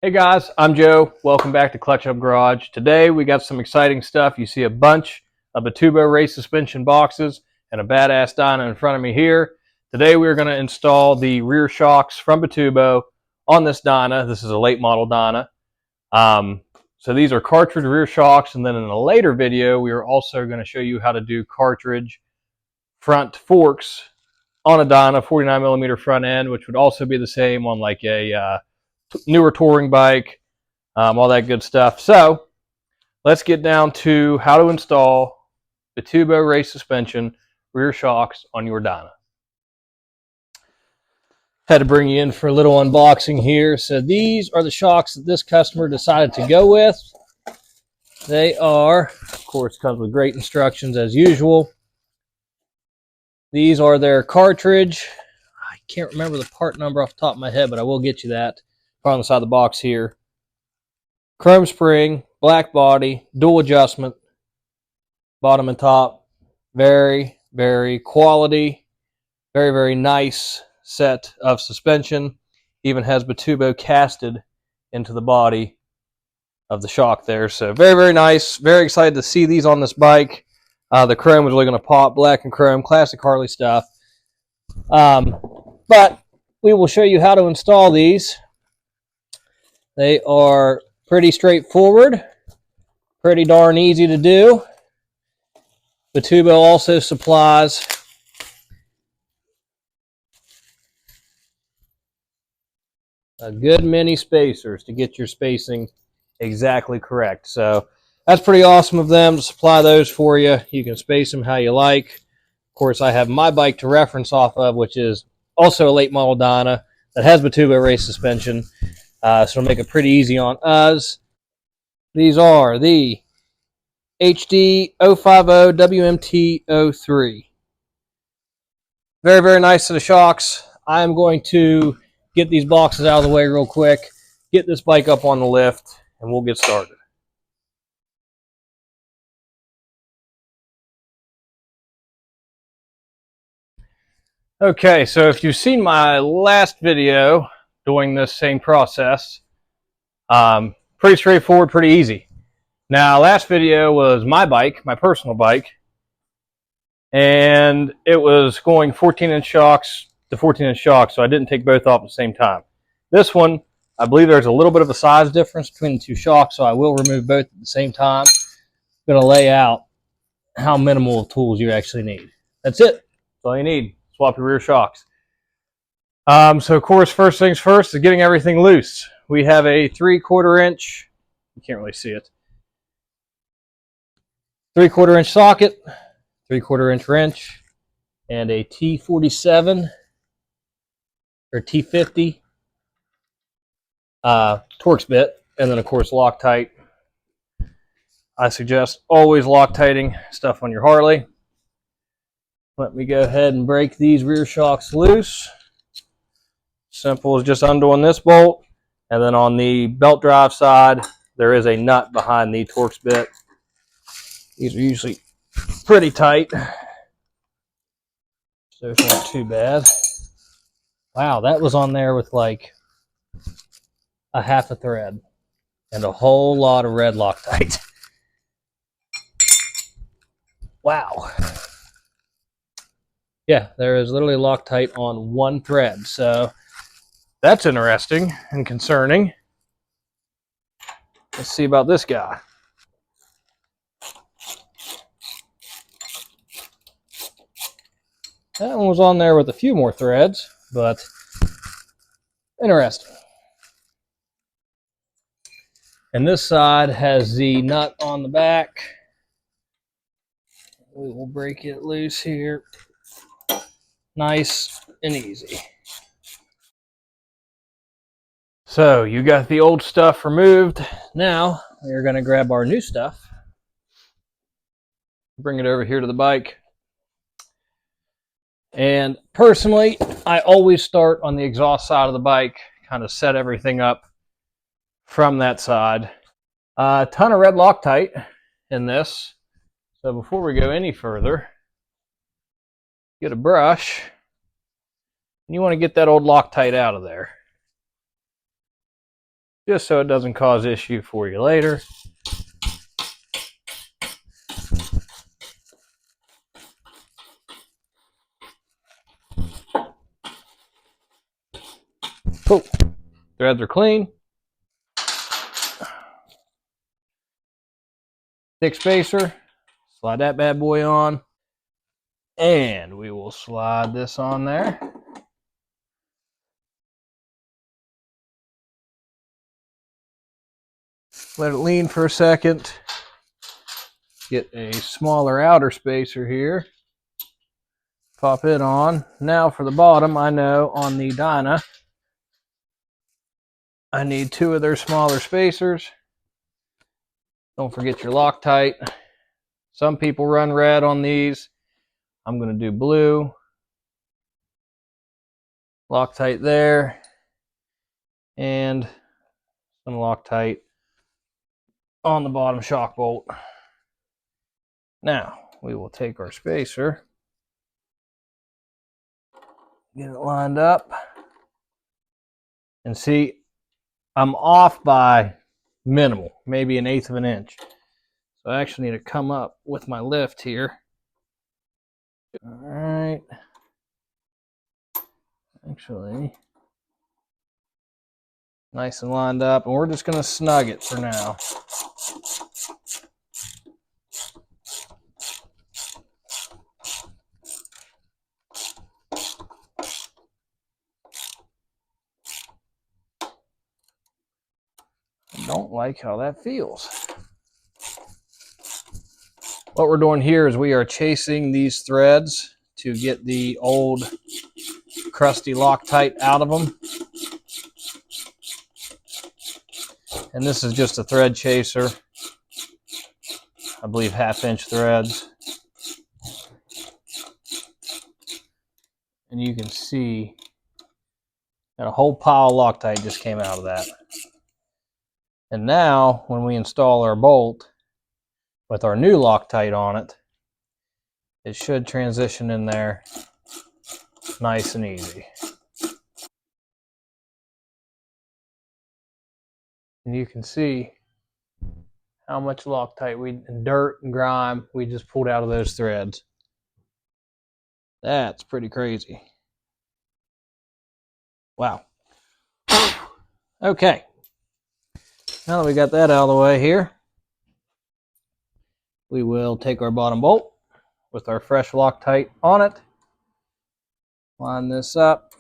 Hey guys, I'm Joe. Welcome back to Clutch Up Garage. Today we got some exciting stuff. You see a bunch of Bitubo race suspension boxes and a badass Dyna in front of me here. Today we're going to install the rear shocks from Bitubo on this Dyna. This is a late model Dyna. So these are cartridge rear shocks, and then in a later video we are also going to show you how to do cartridge front forks on a Dyna 49mm front end, which would also be the same on like a newer touring bike, all that good stuff. So let's get down to how to install Bitubo race suspension rear shocks on your Dyna. Had to bring you in for a little unboxing here. So these are the shocks that this customer decided to go with. They are, of course, comes with great instructions as usual. These are their cartridge. I can't remember the part number off the top of my head, but I will get you that. On the side of the box here. Chrome spring, black body, dual adjustment, bottom and top. Very, very quality, very, very nice set of suspension. Even has Bitubo casted into the body of the shock there. So very, very nice. Very excited to see these on this bike. The chrome is really going to pop. Black and chrome, classic Harley stuff. But we will show you how to install these. They are pretty straightforward, pretty darn easy to do. Bitubo also supplies a good many spacers to get your spacing exactly correct. So that's pretty awesome of them to supply those for you. You can space them how you like. Of course, I have my bike to reference off of, which is also a late model Dyna that has Bitubo race suspension. So it'll make it pretty easy on us. These are the HD 050 WMT 03. Very, very nice to the shocks. I'm going to get these boxes out of the way real quick, get this bike up on the lift, and we'll get started. Okay, so if you've seen my last video doing this same process, pretty straightforward, pretty easy. Now, last video was my bike, my personal bike, and it was going 14-inch shocks to 14-inch shocks, so I didn't take both off at the same time. This one, I believe there's a little bit of a size difference between the two shocks, so I will remove both at the same time. I'm going to lay out how minimal of tools you actually need. That's it. That's all you need. Swap your rear shocks. So, of course, first things first is getting everything loose. We have a 3/4 inch, you can't really see it, 3/4 inch socket, 3/4 inch wrench, and a T47 or T50 Torx bit, and then of course Loctite. I suggest always Loctiting stuff on your Harley. Let me go ahead and break these rear shocks loose. Simple as just undoing this bolt, and then on the belt drive side there is a nut behind the Torx bit. These are usually pretty tight, so it's not too bad. Wow, that was on there with like a half a thread and a whole lot of red Loctite. Wow. Yeah, there is literally Loctite on one thread, so that's interesting and concerning. Let's see about this guy. That one was on there with a few more threads, but interesting. And this side has the nut on the back. We will break it loose here. Nice and easy. So you got the old stuff removed. Now we're going to grab our new stuff. Bring it over here to the bike. And personally, I always start on the exhaust side of the bike, kind of set everything up from that side. A ton of red Loctite in this. So before we go any further, get a brush, and you want to get that old Loctite out of there. just so it doesn't cause issue for you later. Cool. Threads are clean. Thick spacer. Slide that bad boy on. And we will slide this on there. Let it lean for a second. Get a smaller outer spacer here. Pop it on. Now for the bottom, I know on the Dyna, I need 2 of their smaller spacers. Don't forget your Loctite. Some people run red on these. I'm going to do blue. Loctite there. And some Loctite on the bottom shock bolt. Now, we will take our spacer, get it lined up, and see, I'm off by minimal, maybe 1/8 of an inch. So I actually need to come up with my lift here. All right. Actually, nice and lined up, and we're just going to snug it for now. I don't like how that feels. What we're doing here is we are chasing these threads to get the old crusty Loctite out of them. And this is just a thread chaser. I believe 1/2-inch threads. And you can see that a whole pile of Loctite just came out of that. And now, when we install our bolt with our new Loctite on it, it should transition in there nice and easy. And you can see how much Loctite and dirt and grime we just pulled out of those threads. That's pretty crazy. Wow. Okay. Now that we got that out of the way here, we will take our bottom bolt with our fresh Loctite on it. Line this up.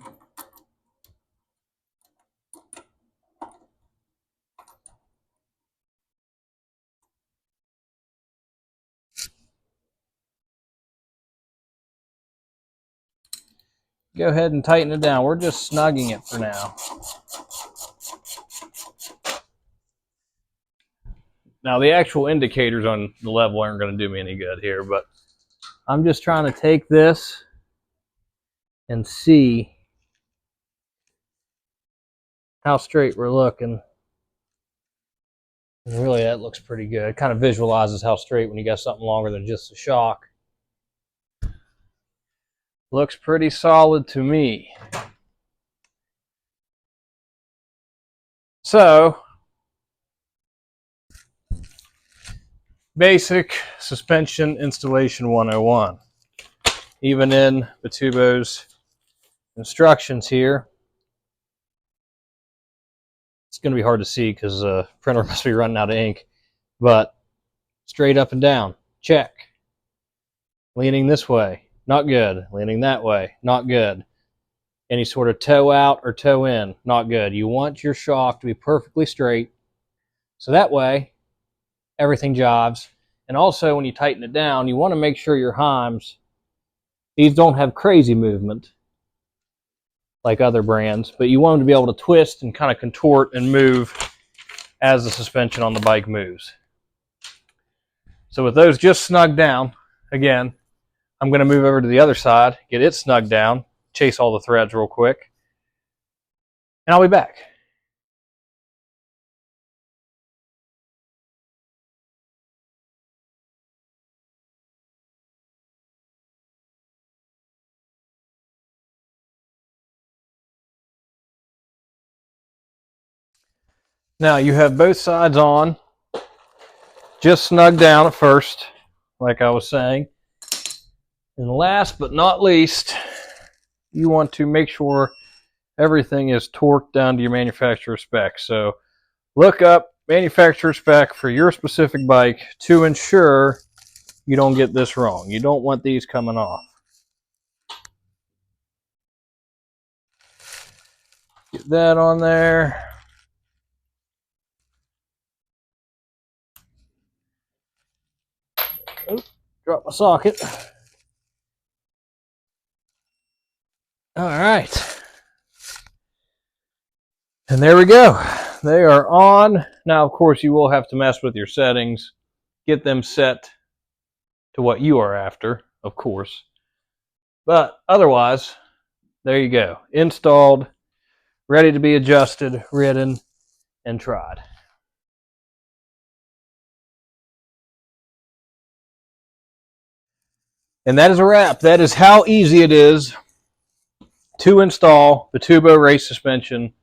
Go ahead and tighten it down. We're just snugging it for now. Now the actual indicators on the level aren't going to do me any good here, but I'm just trying to take this and see how straight we're looking. And really, that looks pretty good. It kind of visualizes how straight when you got something longer than just a shock. Looks pretty solid to me. So, basic suspension installation 101. Even in Bitubo's instructions here, it's going to be hard to see because the printer must be running out of ink, but straight up and down, check. Leaning this way, not good. Leaning that way, not good. Any sort of toe out or toe in, not good. You want your shock to be perfectly straight, so that way everything jives. And also when you tighten it down, you want to make sure your heims, these don't have crazy movement like other brands, but you want them to be able to twist and kind of contort and move as the suspension on the bike moves. So with those just snugged down, again, I'm going to move over to the other side, get it snugged down, chase all the threads real quick, and I'll be back. Now you have both sides on, just snug down at first, like I was saying. And last but not least, you want to make sure everything is torqued down to your manufacturer spec. So look up manufacturer spec for your specific bike to ensure you don't get this wrong. You don't want these coming off. Get that on there. Oops, drop my socket. All right. And there we go. They are on. Now, of course, you will have to mess with your settings. Get them set to what you are after, of course. But otherwise, there you go. Installed, ready to be adjusted, ridden, and tried. And that is a wrap. That is how easy it is to install the Bitubo race suspension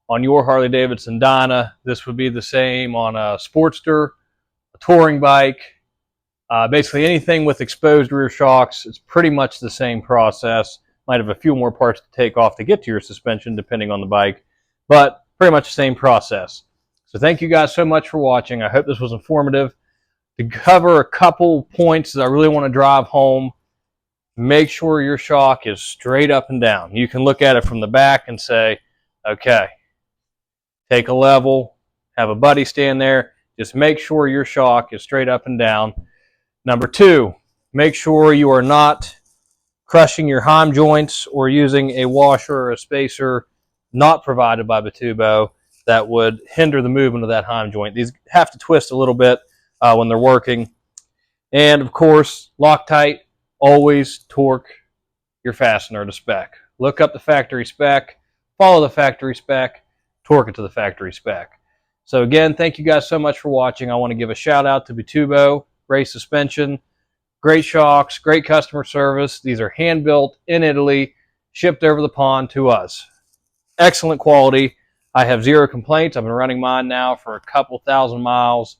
on your Harley Davidson Dyna. This would be the same on a Sportster, a touring bike, basically anything with exposed rear shocks. It's pretty much the same process. Might have a few more parts to take off to get to your suspension depending on the bike, but pretty much the same process. So thank you guys so much for watching. I hope this was informative. To cover a couple points that I really want to drive home, make sure your shock is straight up and down. You can look at it from the back and say, okay, take a level, have a buddy stand there. Just make sure your shock is straight up and down. Number two, make sure you are not crushing your heim joints or using a washer or a spacer not provided by Bitubo that would hinder the movement of that heim joint. These have to twist a little bit when they're working. And of course, Loctite, always torque your fastener to spec. Look up the factory spec, follow the factory spec, torque it to the factory spec. So again, thank you guys so much for watching. I want to give a shout out to Bitubo Race Suspension. Great shocks, great customer service. These are hand built in Italy, shipped over the pond to us. Excellent quality. I have zero complaints. I've been running mine now for a couple thousand miles,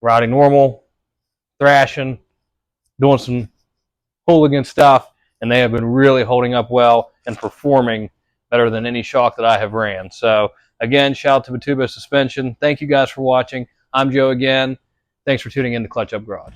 riding normal, thrashing, doing some hooligan stuff, and they have been really holding up well and performing better than any shock that I have ran. So again, shout out to Bitubo Suspension. Thank you guys for watching. I'm Joe again. Thanks for tuning in to Clutch Up Garage.